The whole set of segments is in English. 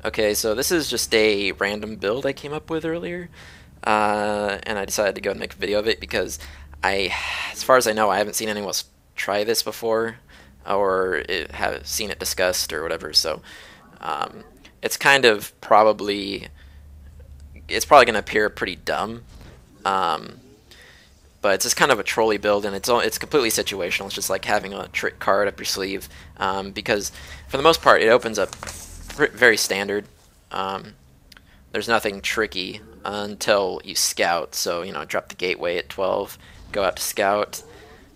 Okay, so this is just a random build I came up with earlier, and I decided to go and make a video of it because as far as I know, I haven't seen anyone else try this before, or have seen it discussed or whatever. So um, it's kind of it's probably going to appear pretty dumb, um, but it's just kind of a trolley build, and it's completely situational. It's just like having a trick card up your sleeve, because for the most part, it opens up very standard. Um, there's nothing tricky until you scout. So drop the gateway at 12, go out to scout.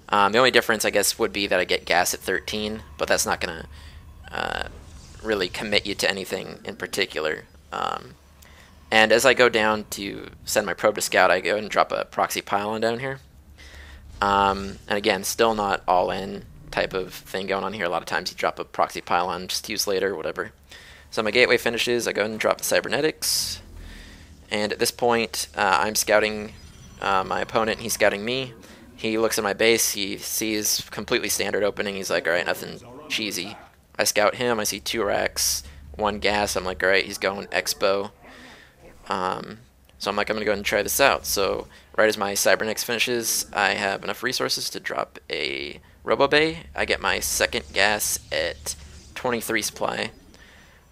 The only difference, I guess, would be that I get gas at 13, but that's not gonna really commit you to anything in particular. And as I go down to send my probe to scout, I go ahead and drop a proxypylon down here. And again, still not all in type of thing going on here. A lot of times you drop a proxypylon, just use later, whatever. So my gateway finishes, I go ahead and drop the cybernetics. And at this point, I'm scouting my opponent, he's scouting me. He looks at my base, he sees completely standard opening, he's like, alright, nothing cheesy. I scout him, I see 2 racks, 1 gas, I'm like, alright, he's going expo. So I'm like, I'm going to go ahead and try this out. So right as my cybernetics finishes, I have enough resources to drop a robo bay. I get my second gas at 23 supply.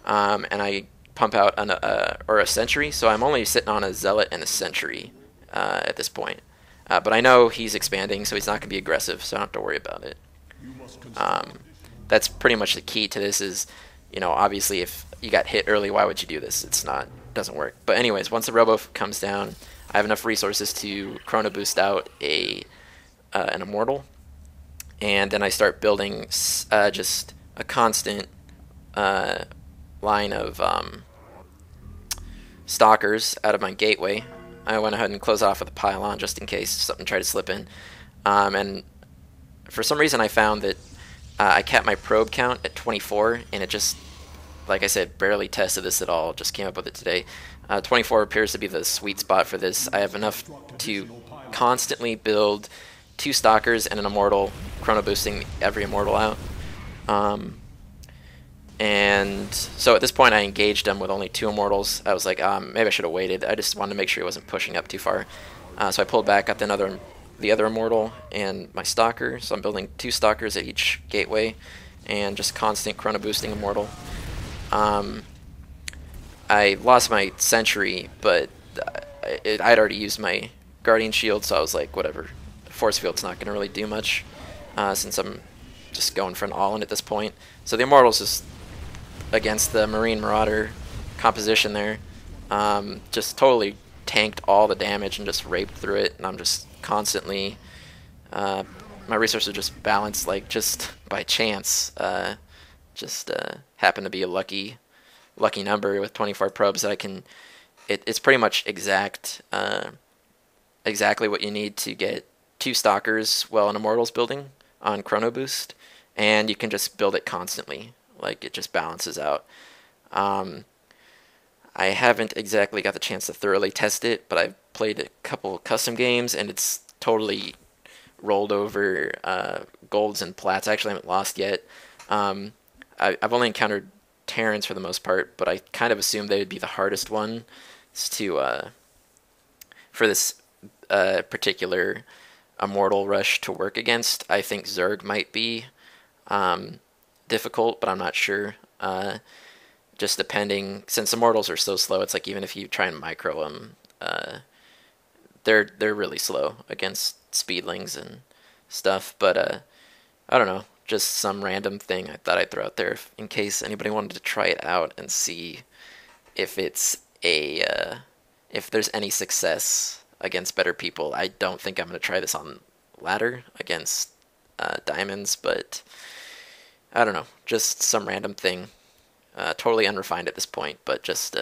And I pump out a sentry, so I'm only sitting on a zealot and a sentry at this point. But I know he's expanding, so he's not going to be aggressive, so I don't have to worry about it. That's pretty much the key to this is, obviously if you got hit early, why would you do this? Doesn't work. But anyways, once the robo comes down, I have enough resources to chrono boost out an immortal, and then I start building just a constant line of stalkers out of my gateway. I went ahead and closed off with a pylon just in case something tried to slip in. And for some reason I found that I kept my probe count at 24, and it just, like I said, barely tested this at all, just came up with it today. 24 appears to be the sweet spot for this. I have enough to constantly build 2 stalkers and an immortal, chrono boosting every immortal out. And so at this point I engaged him with only 2 immortals. I was like, maybe I should have waited. I just wanted to make sure he wasn't pushing up too far. So I pulled back, got the other immortal and my stalker. So I'm building 2 stalkers at each gateway and just constant chrono boosting immortal. I lost my sentry, but I'd already used my guardian shield, so I was like, whatever. Force field's not going to really do much since I'm just going for an all-in at this point. So the immortal's just against the Marine Marauder composition there. Just totally tanked all the damage and just raped through it, and I'm just constantly... my resources are just balanced, like, just by chance. Just happen to be a lucky number with 24 probes that I can... It's pretty much exactly what you need to get 2 stalkers while an immortal's building on chrono boost, and you can just build it constantly. Like, it just balances out. I haven't exactly got the chance to thoroughly test it, but I've played a couple custom games, and it's totally rolled over golds and plats. I actually haven't lost yet. I've only encountered Terrans for the most part, but I kind of assumed they would be the hardest one for this particular Immortal Rush to work against. I think Zerg might be difficult, but I'm not sure. Just depending, since Immortals are so slow, it's like even if you try and micro them, they're really slow against speedlings and stuff. But I don't know, just some random thing I thought I'd throw out there in case anybody wanted to try it out and see if it's if there's any success against better people. I don't think I'm going to try this on ladder against diamonds, but I don't know, just some random thing. Totally unrefined at this point, but just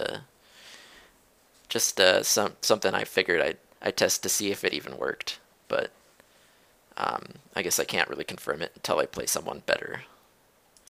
something I figured I'd test to see if it even worked. But I guess I can't really confirm it until I play someone better.